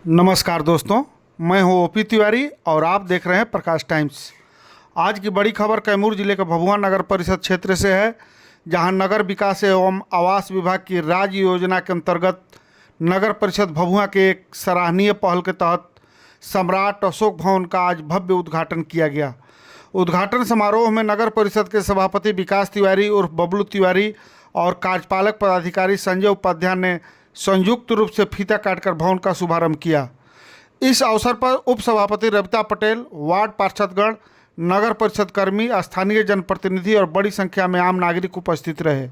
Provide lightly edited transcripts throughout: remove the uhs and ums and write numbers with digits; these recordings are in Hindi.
नमस्कार दोस्तों, मैं हूं ओपी तिवारी और आप देख रहे हैं प्रकाश टाइम्स। आज की बड़ी खबर कैमूर जिले के भभुआ नगर परिषद क्षेत्र से है, जहां नगर विकास एवं आवास विभाग की राज्य योजना के अंतर्गत नगर परिषद भभुआ के एक सराहनीय पहल के तहत सम्राट अशोक भवन का आज भव्य उद्घाटन किया गया। उद्घाटन समारोह में नगर परिषद के सभापति विकास तिवारी उर्फ बबलू तिवारी और कार्यपालक पदाधिकारी संजय उपाध्याय ने संयुक्त रूप से फीता काटकर भवन का शुभारंभ किया। इस अवसर पर उप सभापति रविता पटेल, वार्ड पार्षदगण, नगर परिषद कर्मी, स्थानीय जनप्रतिनिधि और बड़ी संख्या में आम नागरिक उपस्थित रहे।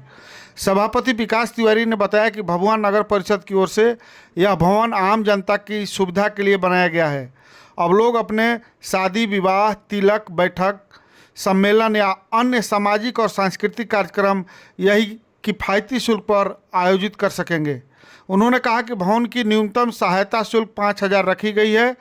सभापति विकास तिवारी ने बताया कि भभुआ नगर परिषद की ओर से यह भवन आम जनता की सुविधा के लिए बनाया गया है। अब लोग अपने शादी, विवाह, तिलक, बैठक, सम्मेलन या अन्य सामाजिक और सांस्कृतिक कार्यक्रम यही किफ़ायती शुल्क पर आयोजित कर सकेंगे। उन्होंने कहा कि भवन की न्यूनतम सहायता शुल्क 5,000 रखी गई है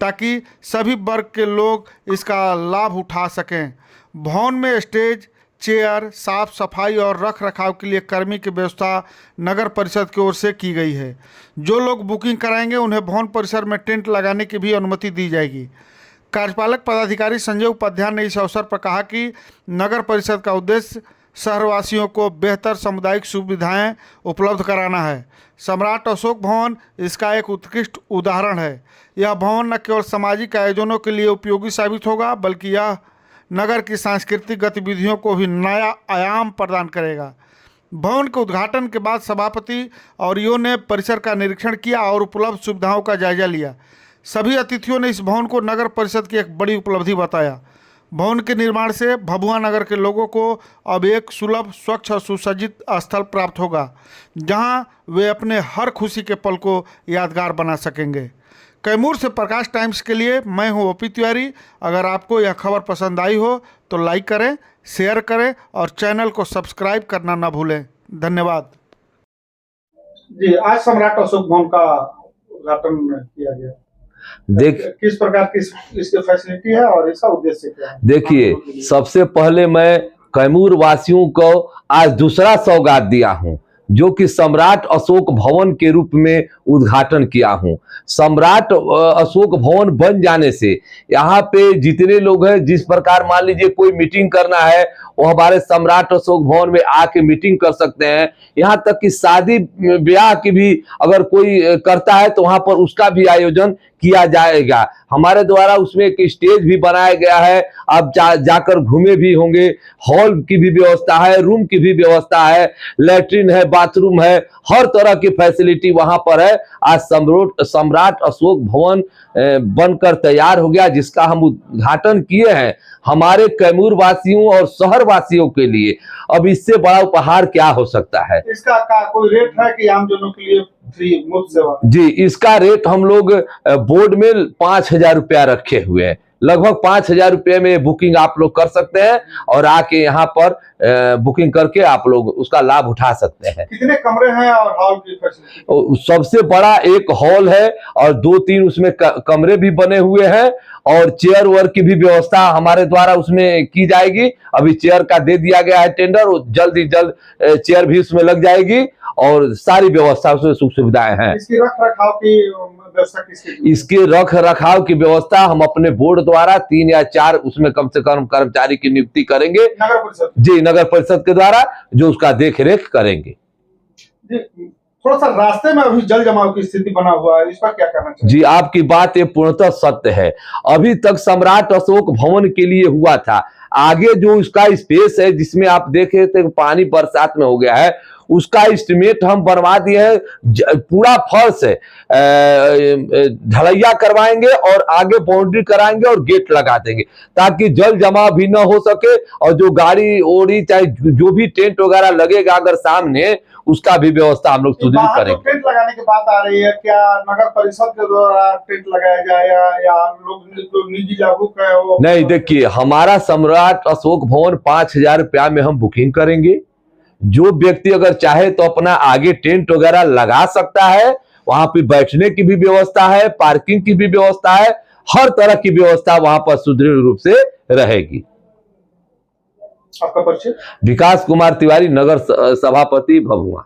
ताकि सभी वर्ग के लोग इसका लाभ उठा सकें। भवन में स्टेज, चेयर, साफ सफाई और रख रखाव के लिए कर्मी की व्यवस्था नगर परिषद की ओर से की गई है। जो लोग बुकिंग कराएंगे उन्हें भवन परिसर में टेंट लगाने की भी अनुमति दी जाएगी। कार्यपालक पदाधिकारी संजय उपाध्याय ने इस अवसर पर कहा कि नगर परिषद का उद्देश्य शहरवासियों को बेहतर सामुदायिक सुविधाएं उपलब्ध कराना है। सम्राट अशोक भवन इसका एक उत्कृष्ट उदाहरण है। यह भवन न केवल सामाजिक आयोजनों के लिए उपयोगी साबित होगा, बल्कि यह नगर की सांस्कृतिक गतिविधियों को भी नया आयाम प्रदान करेगा। भवन के उद्घाटन के बाद सभापति और ईओ ने परिसर का निरीक्षण किया और उपलब्ध सुविधाओं का जायजा लिया। सभी अतिथियों ने इस भवन को नगर परिषद की एक बड़ी उपलब्धि बताया। भवन के निर्माण से भभुआ नगर के लोगों को अब एक सुलभ, स्वच्छ और सुसज्जित स्थल प्राप्त होगा, जहां वे अपने हर खुशी के पल को यादगार बना सकेंगे। कैमूर से प्रकाश टाइम्स के लिए मैं हूं ओपी तिवारी। अगर आपको यह खबर पसंद आई हो तो लाइक करें, शेयर करें और चैनल को सब्सक्राइब करना न भूलें। धन्यवाद जी। आज सम्राट अशोक भवन का उद्घाटन किया गया। किस प्रकार की इसकी फैसिलिटी है और इसका उद्देश्य क्या है? देखिए, सबसे पहले मैं कैमूर वासियों को आज दूसरा सौगात दिया हूं, जो कि सम्राट अशोक भवन के रूप में उद्घाटन किया हूं। सम्राट अशोक भवन बन जाने से यहाँ पे जितने लोग हैं, जिस प्रकार मान लीजिए कोई मीटिंग करना है वो हमारे सम्राट अशोक भवन में आके मीटिंग कर सकते हैं। यहाँ तक कि शादी ब्याह की भी अगर कोई करता है तो वहां पर उसका भी आयोजन किया जाएगा। हमारे द्वारा उसमें एक स्टेज भी बनाया गया है। आप जाकर घूमे भी होंगे। हॉल की भी व्यवस्था है, रूम की भी व्यवस्था है, लैट्रिन है, बाथरूम है, हर तरह की फैसिलिटी वहां पर है। आज सम्राट अशोक भवन बनकर तैयार हो गया, जिसका हम उद्घाटन किए हैं। हमारे कैमूर वासियों और शहर वासियों के लिए अब इससे बड़ा उपहार क्या हो सकता है। इसका कोई रेट है कि आम जनों के लिए फ्री मुफ्त सेवा? जी, इसका रेट हम लोग बोर्ड में 5,000 रुपया रखे हुए हैं। लगभग 5,000 रुपये में बुकिंग आप लोग कर सकते हैं और आके यहाँ पर बुकिंग करके आप लोग उसका लाभ उठा सकते हैं। कितने कमरे हैं और हॉल की फैसिलिटी? सबसे बड़ा एक हॉल है और 2-3 उसमें कमरे भी बने हुए हैं और चेयर वर्क की भी व्यवस्था हमारे द्वारा उसमें की जाएगी। अभी चेयर का दे दिया गया है टेंडर, जल्द ही जल्द चेयर भी उसमें लग जाएगी और सारी व्यवस्था उसमें सुख सुविधाएं हैं। इसकी रख रखाव की व्यवस्था किसकी? इसके रख रखाव की व्यवस्था हम अपने बोर्ड द्वारा 3 या 4 उसमें कम से कम कर्मचारी की नियुक्ति करेंगे। नगर परिषद? जी, नगर परिषद के द्वारा जो उसका देख रेख करेंगे। जी, थोड़ा सा रास्ते में अभी जल जमाव की स्थिति बना हुआ है, इस पर क्या कहना चाहिए? जी, आपकी बात ये पूर्णतः सत्य है। अभी तक सम्राट अशोक भवन के लिए हुआ था। आगे जो उसका स्पेस है, जिसमें आप देखे थे पानी बरसात में हो गया है, उसका एस्टिमेट हम बनवा दिए हैं। पूरा फर्श है, ढलैया करवाएंगे और आगे बाउंड्री कराएंगे और गेट लगा देंगे, ताकि जल जमाव भी ना हो सके। और जो गाड़ी ओड़ी चाहे जो भी टेंट वगैरह लगेगा अगर सामने, उसका भी व्यवस्था हम लोग सुदृढ़ करेंगे। टेंट लगाने की बात आ रही है, क्या नगर परिषद के द्वारा टेंट लगाया जाएगा या लोग जो निजी लाभुक है वो? नहीं, देखिए, हमारा सम्राट अशोक भवन 5,000 रुपया में हम बुकिंग करेंगे। जो व्यक्ति अगर चाहे तो अपना आगे टेंट वगैरह लगा सकता है। वहां पे बैठने की भी व्यवस्था है, पार्किंग की भी व्यवस्था है, हर तरह की व्यवस्था वहां पर सुदृढ़ रूप से रहेगी। आपका परिचय? विकास कुमार तिवारी, नगर सभापति भभुआ।